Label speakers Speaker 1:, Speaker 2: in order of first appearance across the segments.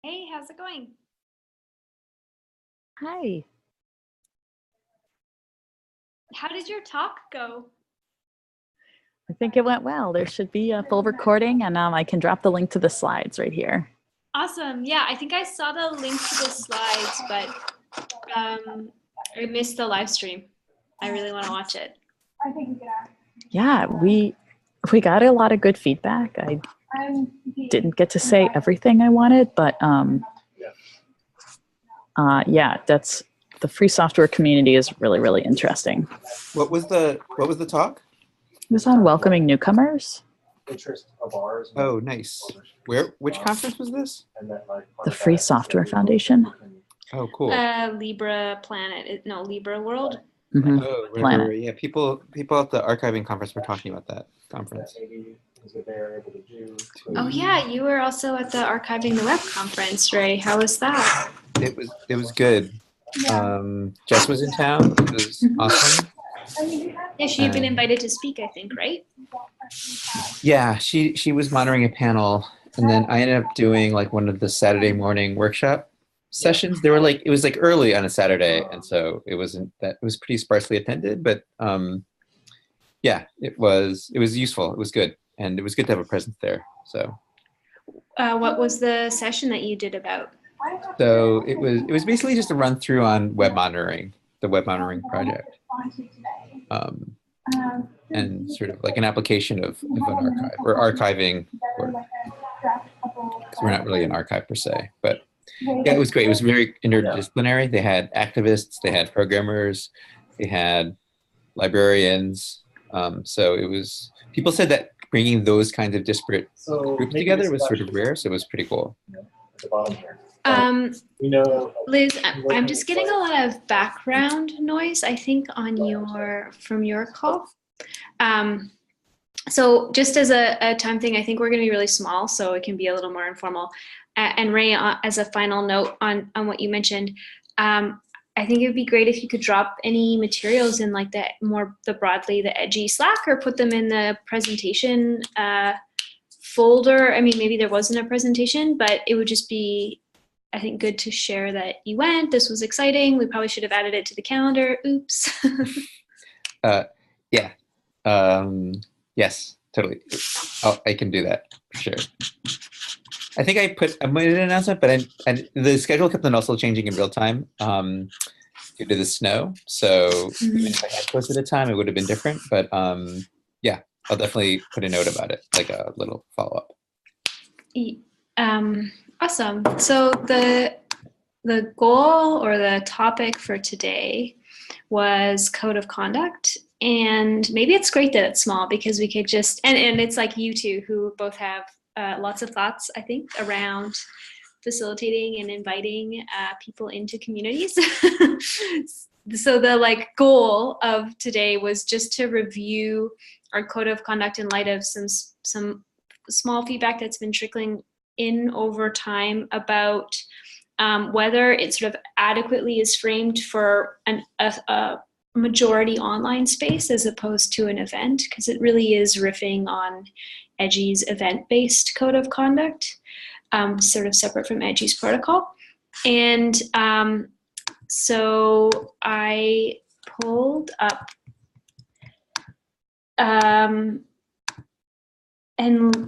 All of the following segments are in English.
Speaker 1: Hey, how's it going?
Speaker 2: Hi.
Speaker 1: How did your talk go?
Speaker 2: I think it went well. There should be a full recording, and I can drop the link to the slides right here.
Speaker 1: Awesome. Yeah, I think I saw the link to the slides, but I missed the live stream. I really want to watch it.
Speaker 2: Yeah, we got a lot of good feedback. I didn't get to say everything I wanted, but yeah, that's the free software community is really, really interesting.
Speaker 3: What was the talk?
Speaker 2: It was on welcoming newcomers.
Speaker 3: Oh, nice. Which conference was this?
Speaker 2: The Free Software Foundation.
Speaker 3: Oh, cool.
Speaker 1: Libra Planet. No, Libra World.
Speaker 2: Mm-hmm.
Speaker 3: Oh, right,
Speaker 2: Planet.
Speaker 3: right. Yeah, people at the archiving conference were talking about that conference.
Speaker 1: Oh yeah, you were also at the Archiving the Web conference, Ray. How was that?
Speaker 3: It was good. Jess was in town. It was awesome.
Speaker 1: Yeah, she'd been invited to speak, I think, right?
Speaker 3: Yeah, she was monitoring a panel, and then I ended up doing like one of the Saturday morning workshop sessions. They were like, it was like early on a Saturday, and so it was pretty sparsely attended, but yeah, it was useful. It was good, and it was good to have a presence there. So
Speaker 1: What was the session that you did about?
Speaker 3: so it was basically just a run through on web monitoring, the web monitoring project, and sort of like an application of an archive or archiving work. Because we're not really an archive per se, but yeah, it was great. It was very interdisciplinary. They had activists, they had programmers, they had librarians. So it was, people said that bringing those kinds of disparate groups together was sort of rare. So it was pretty cool.
Speaker 1: Liz, I'm just getting a lot of background noise, I think, from your call. So just as a time thing, I think we're going to be really small, so it can be a little more informal. And Ray, as a final note on what you mentioned, I think it would be great if you could drop any materials in like the edgy Slack, or put them in the presentation folder. I mean, maybe there wasn't a presentation, but it would just be, I think, good to share that you went. This was exciting. We probably should have added it to the calendar. Oops.
Speaker 3: Yeah. Yes, totally. I can do that for sure. I think I made an announcement, but the schedule kept on also changing in real time due to the snow. So even if I had posted a time, it would have been different. But yeah, I'll definitely put a note about it, like a little follow up.
Speaker 1: Awesome. So the goal or the topic for today was code of conduct. And maybe it's great that it's small, because we could just, and it's like you two who both have lots of thoughts, I think, around facilitating and inviting people into communities. So the goal of today was just to review our code of conduct in light of some small feedback that's been trickling in over time about whether it sort of adequately is framed for a majority online space as opposed to an event, because it really is riffing on Edgy's event-based code of conduct, sort of separate from Edgy's protocol. And so I pulled up and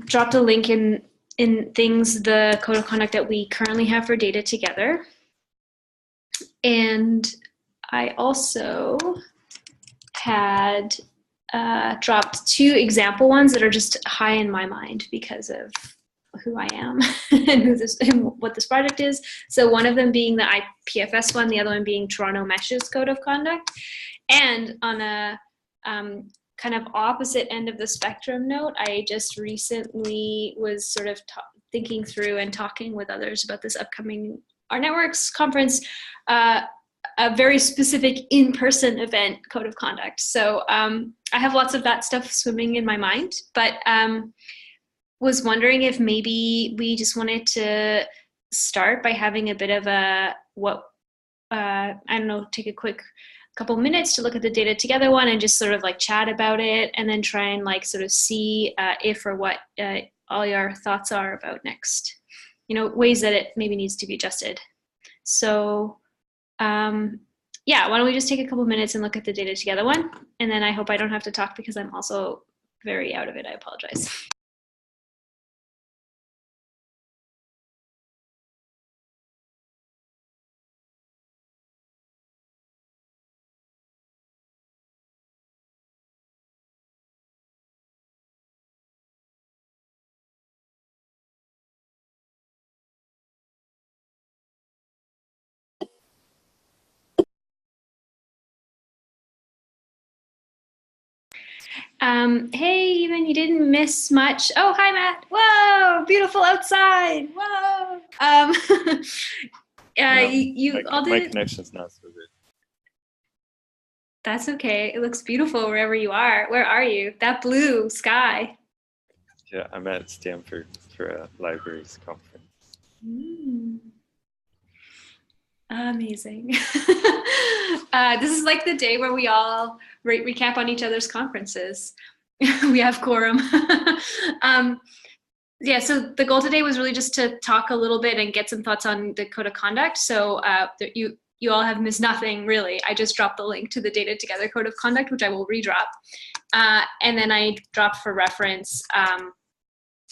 Speaker 1: dropped a link in the code of conduct that we currently have for Data Together. And I also had dropped two example ones that are just high in my mind because of who I am and what this project is. So one of them being the IPFS one, the other one being Toronto Mesh's code of conduct. And on a kind of opposite end of the spectrum note, I just recently was sort of thinking through and talking with others about this upcoming Our Networks conference, a very specific in-person event code of conduct. So I have lots of that stuff swimming in my mind, but was wondering if maybe we just wanted to start by having a bit of take a quick couple minutes to look at the Data Together one and just sort of like chat about it, and then try and like sort of see if or what all your thoughts are about next ways that it maybe needs to be adjusted. So yeah, why don't we just take a couple minutes and look at the data together one, and then I hope I don't have to talk because I'm also very out of it. I apologize. Hey, even you didn't miss much. Oh, hi, Matt. Whoa, beautiful outside. Whoa. You all did.
Speaker 4: My connection's not so good.
Speaker 1: That's okay. It looks beautiful wherever you are. Where are you? That blue sky.
Speaker 4: Yeah, I'm at Stanford for a libraries conference.
Speaker 1: Amazing. This is like the day where we all recap on each other's conferences. We have quorum. Yeah, so the goal today was really just to talk a little bit and get some thoughts on the code of conduct. So you all have missed nothing, really. I just dropped the link to the Data Together code of conduct, which I will redrop. And then I dropped for reference,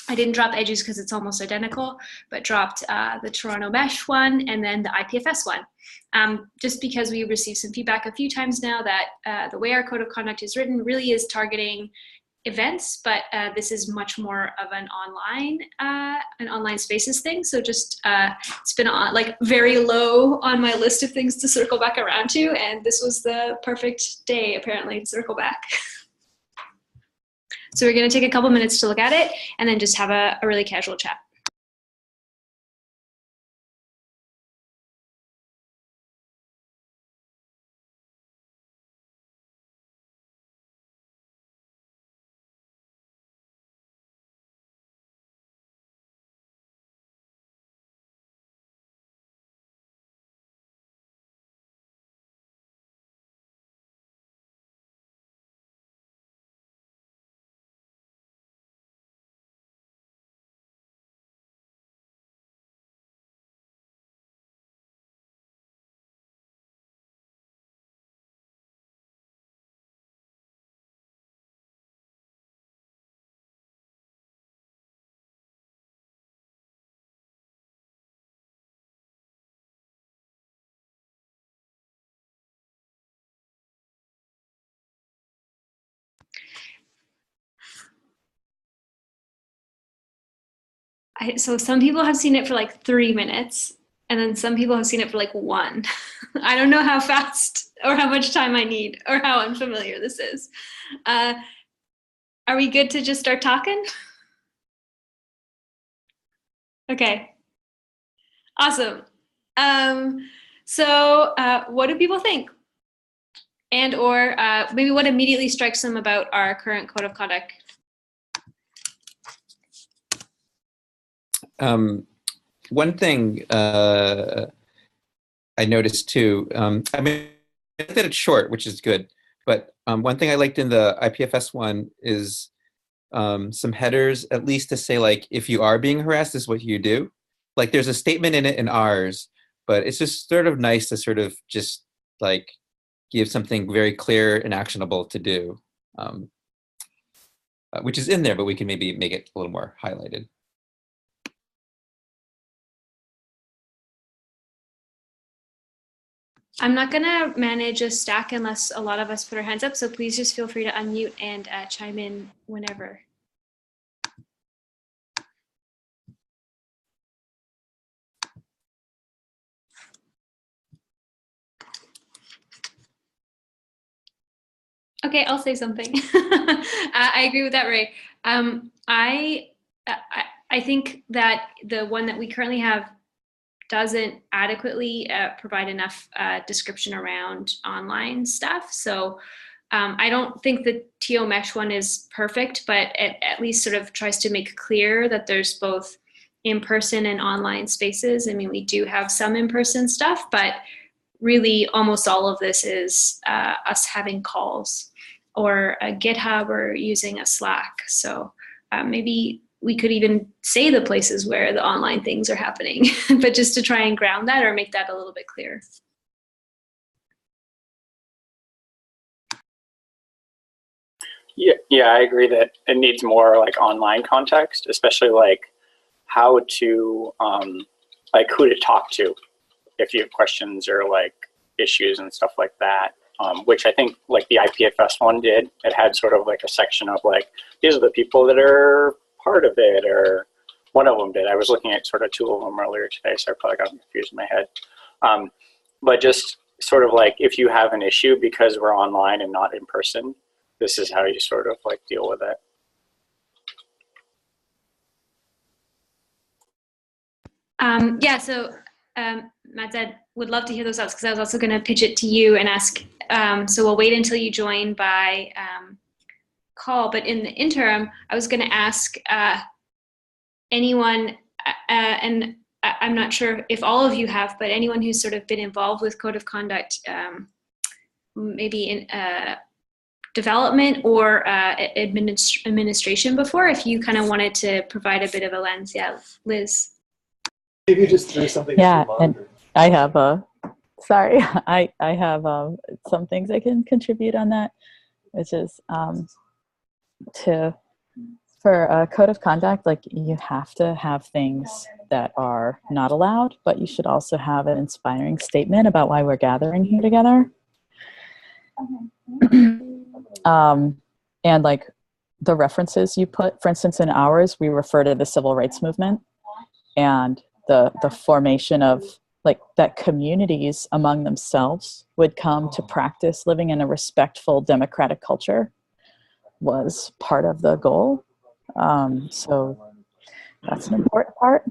Speaker 1: I didn't drop EDU's because it's almost identical, but dropped the Toronto Mesh one and then the IPFS one. Just because we received some feedback a few times now that the way our code of conduct is written really is targeting events, but this is much more of an online spaces thing. So just it's been like very low on my list of things to circle back around to, and this was the perfect day apparently to circle back. So we're going to take a couple minutes to look at it and then just have a really casual chat. So some people have seen it for like 3 minutes, and then some people have seen it for like 1. I don't know how fast or how much time I need or how unfamiliar this is. Are we good to just start talking? Okay, awesome. So what do people think? And or maybe what immediately strikes them about our current code of conduct?
Speaker 3: One thing I noticed too, I mean, I think that it's short, which is good. But one thing I liked in the IPFS one is some headers, at least to say, like, if you are being harassed, this is what you do. Like, there's a statement in it in ours, but it's just sort of nice to sort of just, like, give something very clear and actionable to do, which is in there, but we can maybe make it a little more highlighted.
Speaker 1: I'm not going to manage a stack unless a lot of us put our hands up, so please just feel free to unmute and chime in whenever. Okay, I'll say something. I agree with that, Ray. I think that the one that we currently have doesn't adequately provide enough description around online stuff. So I don't think the TO Mesh one is perfect, but it at least sort of tries to make clear that there's both in-person and online spaces. I mean, we do have some in-person stuff, but really almost all of this is us having calls or a GitHub or using a Slack. So maybe we could even say the places where the online things are happening, but just to try and ground that or make that a little bit clearer.
Speaker 5: Yeah, I agree that it needs more like online context, especially like how to, like who to talk to if you have questions or like issues and stuff like that. Which I think like the IPFS one did. It had sort of like a section of like, these are the people that are part of it, or one of them did. I was looking at sort of two of them earlier today, so I probably got confused in my head. But just sort of like, if you have an issue because we're online and not in person, this is how you sort of like deal with it.
Speaker 1: Yeah, so Matt said, would love to hear those thoughts because I was also going to pitch it to you and ask, so we'll wait until you join by call, but in the interim, I was going to ask anyone, and I'm not sure if all of you have, but anyone who's sort of been involved with code of conduct, maybe in development or administration before, if you kind of wanted to provide a bit of a lens. Yeah, Liz.
Speaker 6: Maybe just through something.
Speaker 2: Yeah, and I have sorry, I have some things I can contribute on that, which is for a code of conduct, like you have to have things that are not allowed, but you should also have an inspiring statement about why we're gathering here together. And like the references you put, for instance, in ours, we refer to the civil rights movement and the formation of like that communities among themselves would come to practice living in a respectful democratic culture was part of the goal. So that's an important part.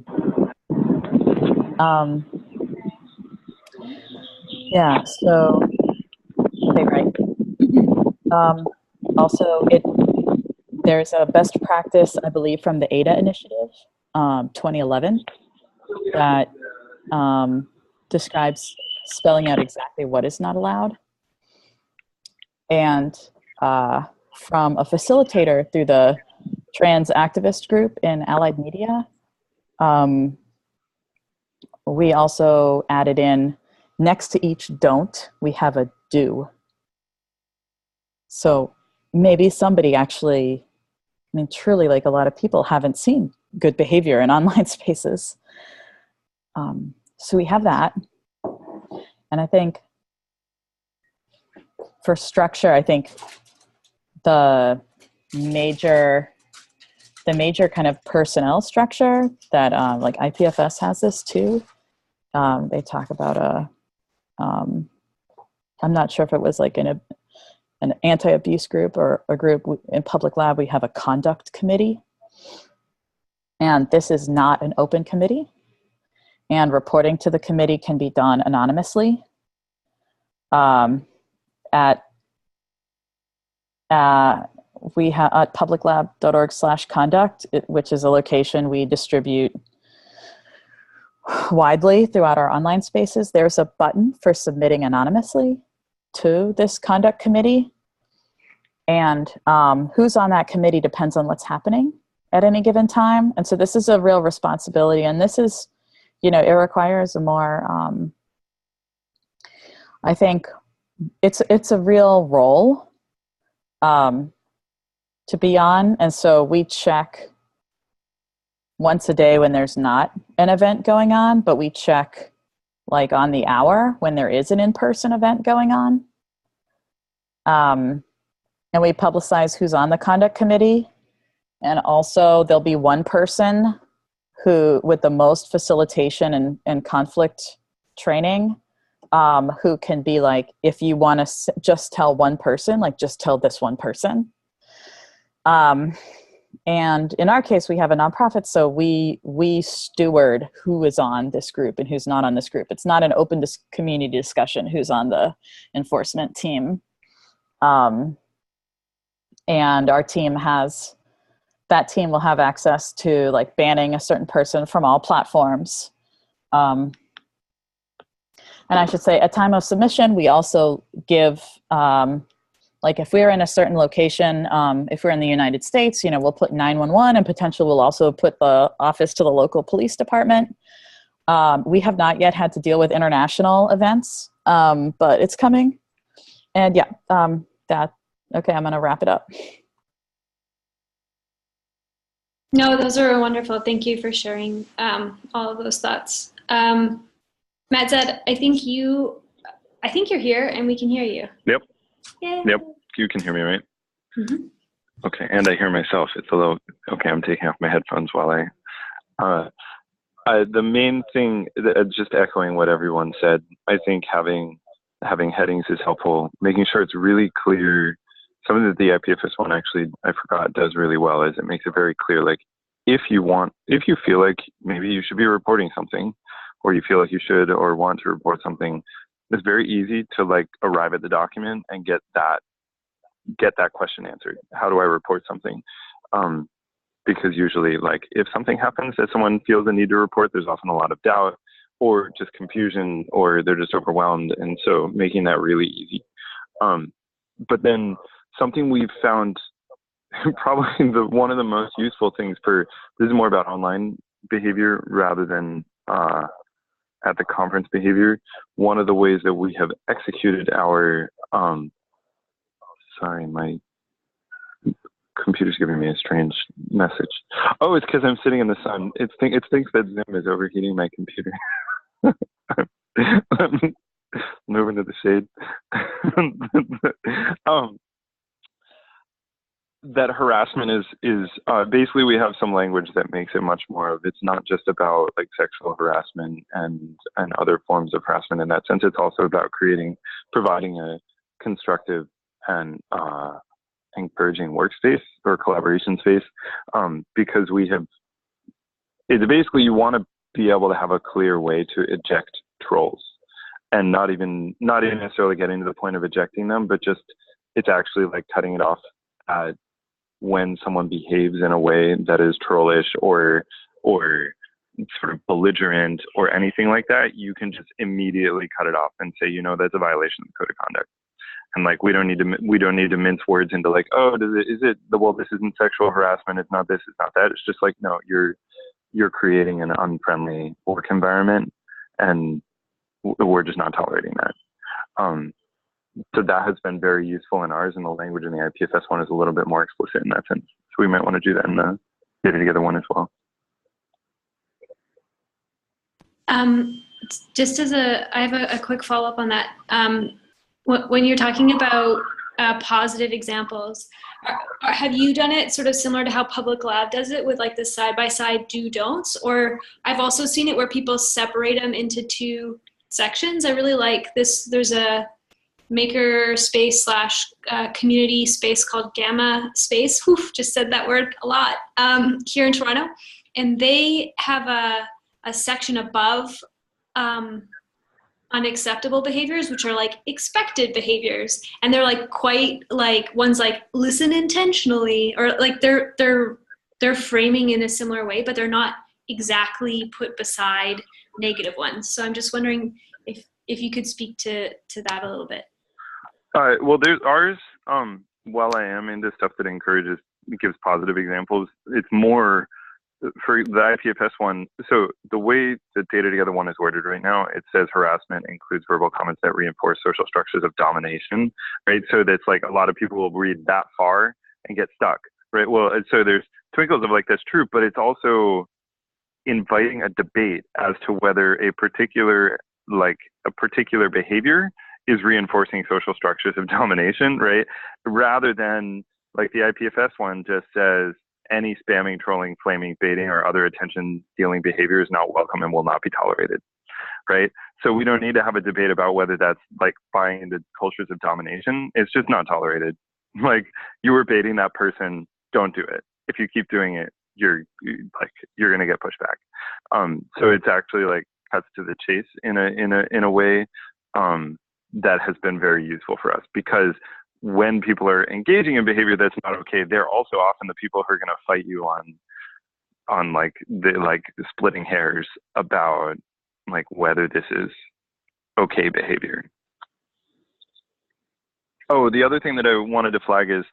Speaker 2: Yeah, so, okay, right. Also, there's a best practice, I believe, from the ADA initiative, 2011, that describes spelling out exactly what is not allowed. And from a facilitator through the trans activist group in Allied Media, we also added in, next to each don't, we have a do. So maybe somebody actually, I mean, truly, like a lot of people haven't seen good behavior in online spaces. So we have that. And I think for structure, I think the major kind of personnel structure that like IPFS has this too. They talk about I'm not sure if it was like an anti-abuse group or a group in Public Lab. We have a conduct committee, and this is not an open committee, and reporting to the committee can be done anonymously. We have at publiclab.org/conduct, which is a location we distribute widely throughout our online spaces. There's a button for submitting anonymously to this conduct committee. And who's on that committee depends on what's happening at any given time. And so this is a real responsibility. And this is, you know, it requires a more, I think it's a real role to be on. And so we check once a day when there's not an event going on, but we check like on the hour when there is an in-person event going on. And we publicize who's on the conduct committee. And also there'll be one person who, with the most facilitation and conflict training, who can be like, if you want to just tell one person, like just tell this one person. And in our case, we have a nonprofit, so we steward who is on this group and who's not on this group. It's not an open community discussion who's on the enforcement team. And our team that team will have access to like banning a certain person from all platforms. And I should say at time of submission, we also give Like if we're in a certain location, if we're in the United States, we'll put 911 and potentially we'll also put the office to the local police department. We have not yet had to deal with international events, but it's coming. And okay, I'm going to wrap it up.
Speaker 1: No, those are wonderful. Thank you for sharing all of those thoughts. Madzad, I think you're here and we can hear you.
Speaker 7: Yep.
Speaker 1: Yay.
Speaker 7: Yep. You can hear me, right?
Speaker 1: Mm-hmm.
Speaker 7: Okay. And I hear myself. It's a little, okay. I'm taking off my headphones while the main thing, just echoing what everyone said, I think having headings is helpful, making sure it's really clear. Something that the IPFS one actually, I forgot, does really well is it makes it very clear, like, if you feel like maybe you should be reporting something, or you feel like you should or want to report something, it's very easy to like arrive at the document and get that question answered. How do I report something? Because usually, like, if something happens that someone feels the need to report, there's often a lot of doubt or just confusion, or they're just overwhelmed. And so making that really easy. But then something we've found probably one of the most useful things this is more about online behavior rather than at the conference behavior. One of the ways that we have executed our, sorry, my computer's giving me a strange message. Oh, it's because I'm sitting in the sun. It thinks that Zoom is overheating my computer. Moving to the shade. That harassment is basically, we have some language that makes it much more of, it's not just about like sexual harassment and other forms of harassment in that sense. It's also about providing a constructive and encouraging workspace or collaboration space, because it's basically, you want to be able to have a clear way to eject trolls, and not even necessarily getting to the point of ejecting them, but just, it's actually like cutting it off at when someone behaves in a way that is trollish or sort of belligerent or anything like that. You can just immediately cut it off and say, that's a violation of the code of conduct. And like, we don't need to mince words into like, oh, well, this isn't sexual harassment. It's not this, it's not that. It's just like, no, you're creating an unfriendly work environment, and we're just not tolerating that. So that has been very useful in ours, and the language in the IPFS one is a little bit more explicit in that sense. So we might want to do that in the Data Together one as well.
Speaker 1: Just I have a quick follow-up on that. When you're talking about positive examples, have you done it sort of similar to how Public Lab does it with like the side-by-side do-don'ts? Or I've also seen it where people separate them into two sections. I really like this. There's a maker space / community space called Gamma Space. Just said that word a lot, here in Toronto. And they have a section above unacceptable behaviors, which are like expected behaviors. And they're like quite like, one's like listen intentionally, or like they're framing in a similar way, but they're not exactly put beside negative ones. So I'm just wondering if you could speak to that a little bit.
Speaker 7: Well, there's ours, while I am into stuff that gives positive examples, it's more for the IPFS one. So the way the Data Together one is worded right now, it says harassment includes verbal comments that reinforce social structures of domination, right? So that's like, a lot of people will read that far and get stuck, right? Well, so there's twinkles of like, that's true, but it's also inviting a debate as to whether a particular behavior is reinforcing social structures of domination, right? Rather than like the IPFS one just says, any spamming, trolling, flaming, baiting, or other attention-stealing behavior is not welcome and will not be tolerated, right? So we don't need to have a debate about whether that's like buying into cultures of domination. It's just not tolerated. Like, you were baiting that person, don't do it. If you keep doing it, you're going to get pushed back. So it's actually like cuts to the chase in a way that has been very useful for us, because when people are engaging in behavior that's not okay, they're also often the people who are going to fight you on like splitting hairs about like whether this is okay behavior. Oh, the other thing that I wanted to flag is,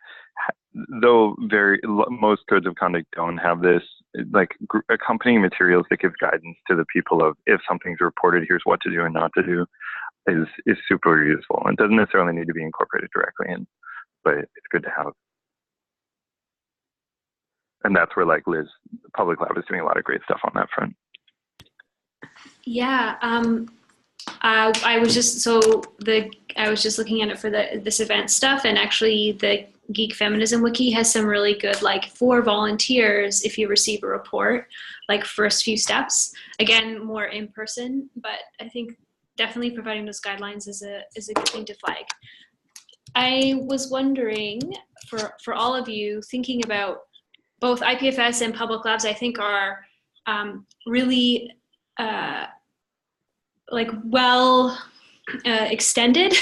Speaker 7: though most codes of conduct don't have this, like accompanying materials that give guidance to the people of if something's reported, here's what to do and not to do, is super useful. It doesn't necessarily need to be incorporated directly in, but it's good to have. And that's where like Liz, Public Lab is doing a lot of great stuff on that front.
Speaker 1: Yeah, I was just looking at it for this event stuff, and actually the Geek Feminism Wiki has some really good, like, for volunteers, if you receive a report, like first few steps. Again, more in person, but I think definitely providing those guidelines is a good thing to flag. I was wondering, for all of you, thinking about both IPFS and public labs, I think are really like well extended,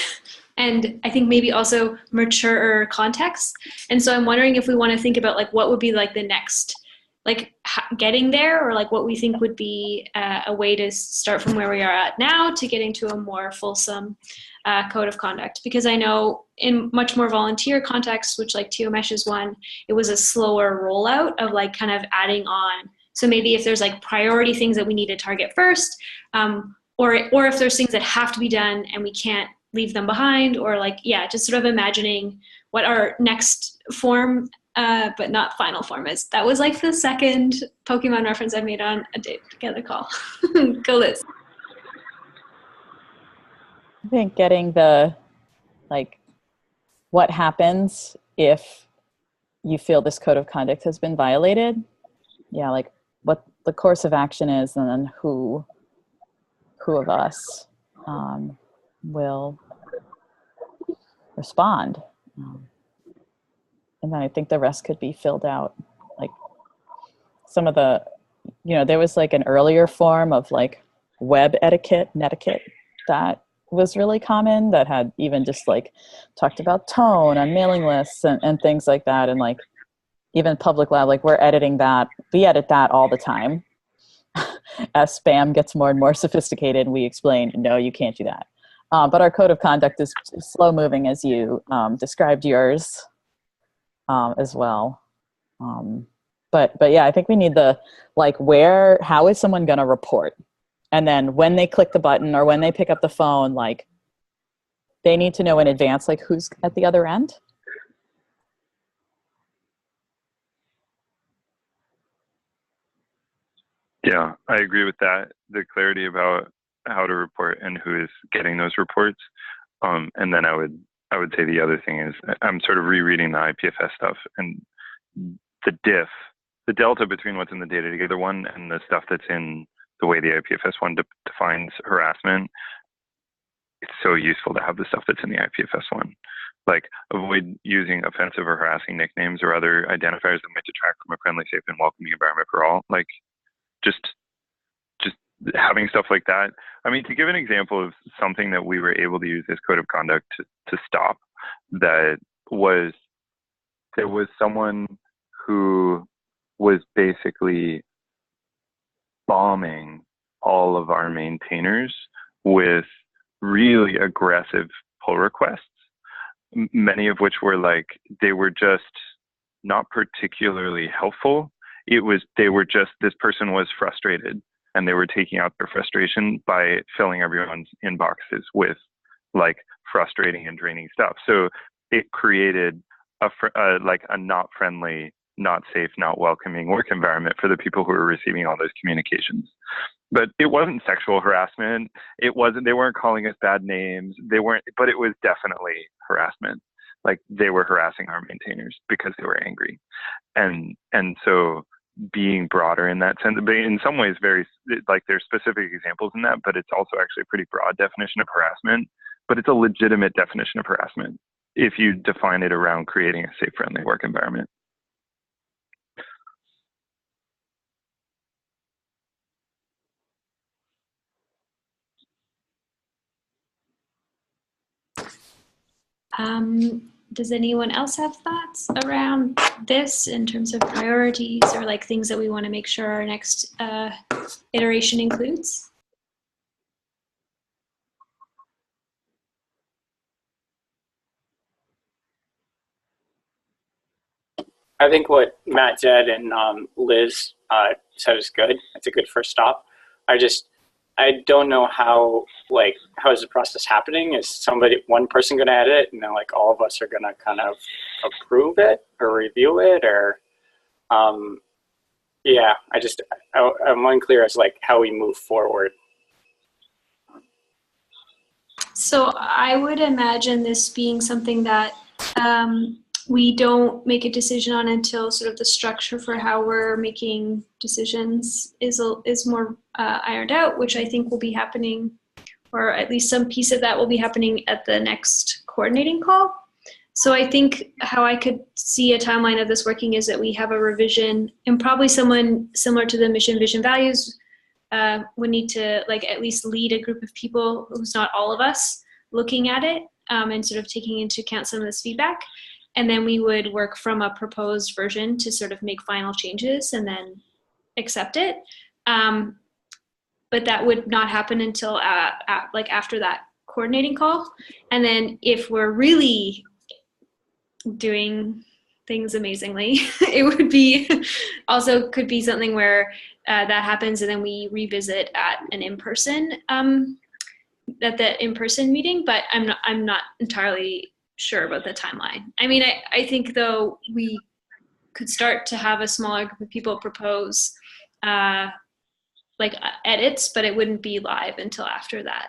Speaker 1: and I think maybe also mature contexts. And so I'm wondering if we want to think about like what would be like the next, like getting there, or like what we think would be a way to start from where we are at now to getting to a more fulsome code of conduct. Because I know in much more volunteer contexts, which like TOMESH is one, it was a slower rollout of like kind of adding on. So maybe if there's like priority things that we need to target first, or if there's things that have to be done and we can't leave them behind, or like, yeah, just sort of imagining what our next form, but not final form is. That was like the second Pokemon reference I made on a Date Together call. Go Liz.
Speaker 2: I think getting the, like, what happens if you feel this code of conduct has been violated? Yeah, like what the course of action is, and then who of us will respond. And then I think the rest could be filled out. Like some of the, there was like an earlier form of like web etiquette, netiquette, that was really common, that had even just like talked about tone on mailing lists and things like that. And like even Public Lab, like we're editing that, we edit that all the time. As spam gets more and more sophisticated, we explain, no, you can't do that. But our code of conduct is slow moving, as you described yours as well. But yeah, I think we need the, like, how is someone going to report? And then when they click the button or when they pick up the phone, like they need to know in advance, like who's at the other end.
Speaker 7: Yeah, I agree with that. The clarity about how to report and who is getting those reports. And then I would say the other thing is I'm sort of rereading the IPFS stuff, and the delta between what's in the Data Together one and the stuff that's in the way the IPFS one defines harassment. It's so useful to have the stuff that's in the IPFS one. Like, avoid using offensive or harassing nicknames or other identifiers that might detract from a friendly, safe, and welcoming environment for all. Like, just having stuff like that. I mean, to give an example of something that we were able to use this code of conduct to stop, there was someone who was basically bombing all of our maintainers with really aggressive pull requests, many of which were like, they were just not particularly helpful. This person was frustrated, and they were taking out their frustration by filling everyone's inboxes with like frustrating and draining stuff. So it created a not friendly, not safe, not welcoming work environment for the people who were receiving all those communications. But it wasn't sexual harassment. They weren't calling us bad names. But it was definitely harassment. Like, they were harassing our maintainers because they were angry. And so being broader in that sense, but in some ways there's specific examples in that, but it's also actually a pretty broad definition of harassment, but it's a legitimate definition of harassment if you define it around creating a safe, friendly work environment.
Speaker 1: Does anyone else have thoughts around this in terms of priorities, or like things that we want to make sure our next iteration includes?
Speaker 5: I think what Matt said and Liz said is good. It's a good first stop. I don't know how is the process happening? Is one person going to edit it, and then like all of us are going to kind of approve it or review it, or yeah, I'm unclear as like how we move forward.
Speaker 1: So I would imagine this being something that we don't make a decision on until sort of the structure for how we're making decisions is more ironed out, which I think will be happening, or at least some piece of that will be happening at the next coordinating call. So I think how I could see a timeline of this working is that we have a revision, and probably someone similar to the mission, vision, values would need to like at least lead a group of people who's not all of us looking at it and sort of taking into account some of this feedback. And then we would work from a proposed version to sort of make final changes and then accept it. But that would not happen until like after that coordinating call. And then if we're really doing things amazingly, it would be also could be something where that happens and then we revisit at an in-person at the in-person meeting. But I'm not entirely sure about the timeline. I mean, I think though we could start to have a smaller group of people propose edits, but it wouldn't be live until after that.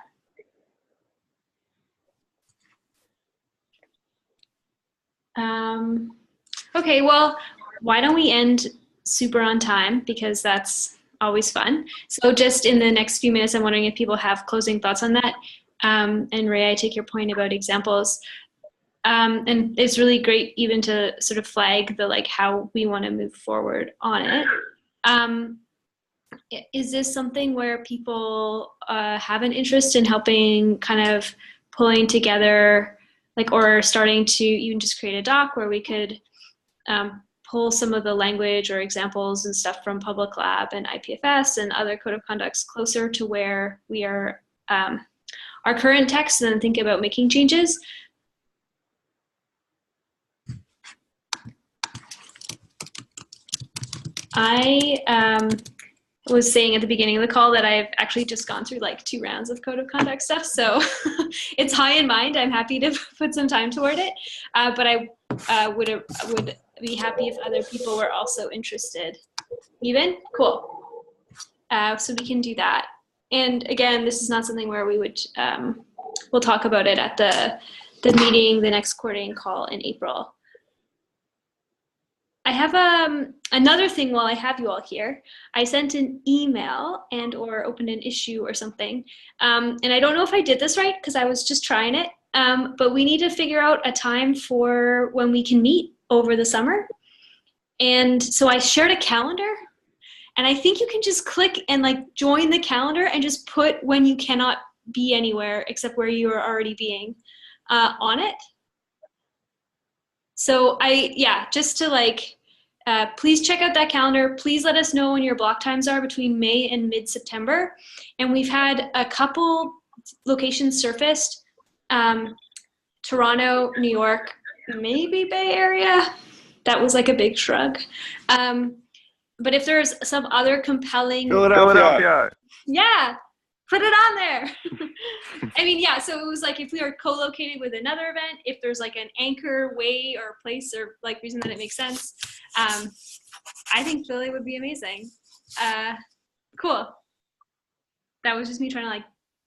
Speaker 1: Okay, well, why don't we end super on time, because that's always fun. So just in the next few minutes, I'm wondering if people have closing thoughts on that. And Ray, I take your point about examples. And it's really great even to sort of flag the like how we want to move forward on it. Is this something where people have an interest in helping kind of pulling together, like, or starting to even just create a doc where we could pull some of the language or examples and stuff from Public Lab and IPFS and other code of conducts closer to where we are our current text, and then think about making changes? I was saying at the beginning of the call that I've actually just gone through like 2 rounds of code of conduct stuff, so it's high in mind. I'm happy to put some time toward it, but I would be happy if other people were also interested. Even? Cool. So we can do that. And again, this is not something where we would, we'll talk about it at the meeting, the next coordinating call in April. I have another thing while I have you all here. I sent an email and or opened an issue or something. And I don't know if I did this right because I was just trying it. But we need to figure out a time for when we can meet over the summer. And so I shared a calendar. And I think you can just click and like join the calendar and just put when you cannot be anywhere except where you are already being on it. So just to like, please check out that calendar. Please let us know when your block times are between May and mid-September. And we've had a couple locations surfaced, Toronto, New York, maybe Bay Area. That was like a big shrug. But if there's some other compelling...
Speaker 7: Philadelphia.
Speaker 1: Yeah, put it on there. I mean, yeah, so it was like if we are co-located with another event, if there's like an anchor way or place or like reason that it makes sense, I think Philly would be amazing. Cool. That was just me trying to like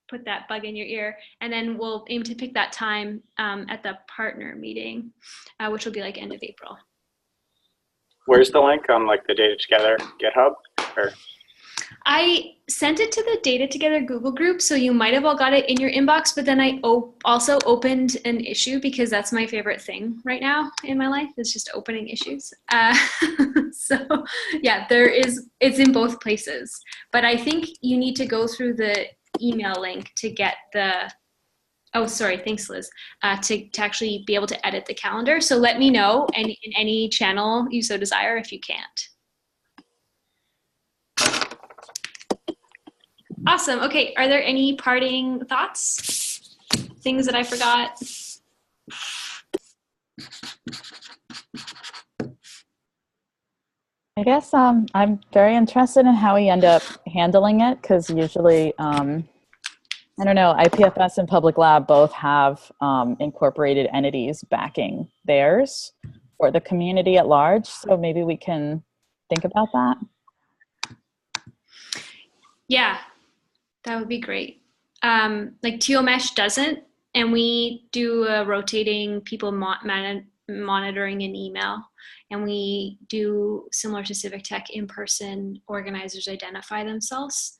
Speaker 1: put that bug in your ear. And then we'll aim to pick that time at the partner meeting, which will be like end of April.
Speaker 5: Where's the link on like the Data Together GitHub? Or?
Speaker 1: I sent it to the Data Together Google group, so you might have all got it in your inbox, but then I also opened an issue because that's my favorite thing right now in my life is just opening issues. So yeah, it's in both places, but I think you need to go through the email link to get the, oh, sorry, thanks Liz, to actually be able to edit the calendar. So let me know in any channel you so desire if you can't. Awesome. Okay. Are there any parting thoughts? Things that I forgot?
Speaker 2: I guess I'm very interested in how we end up handling it, because usually, I don't know, IPFS and Public Lab both have incorporated entities backing theirs for the community at large. So maybe we can think about that.
Speaker 1: Yeah, that would be great. Like TOMesh doesn't, and we do a rotating people monitoring an email, and we do similar to Civic Tech in-person organizers identify themselves.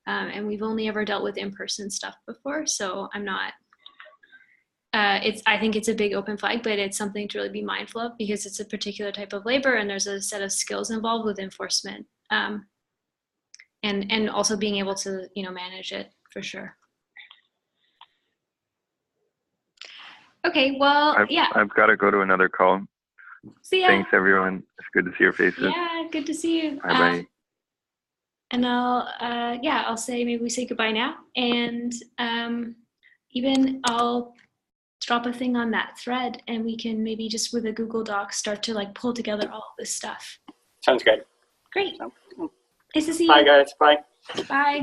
Speaker 1: And we've only ever dealt with in-person stuff before, so I'm not. I think it's a big open flag, but it's something to really be mindful of because it's a particular type of labor, and there's a set of skills involved with enforcement, and also being able to manage it for sure. Okay, well, yeah.
Speaker 7: I've got to go to another call.
Speaker 1: See ya.
Speaker 7: Thanks, everyone. It's good to see your faces.
Speaker 1: Yeah, good to see you.
Speaker 7: Bye-bye.
Speaker 1: And I'll say maybe we say goodbye now, and even I'll drop a thing on that thread, and we can maybe just with a Google Doc start to like pull together all of this stuff.
Speaker 5: Sounds good.
Speaker 1: Great. Nice to see you.
Speaker 5: Bye, guys. Bye.
Speaker 1: Bye.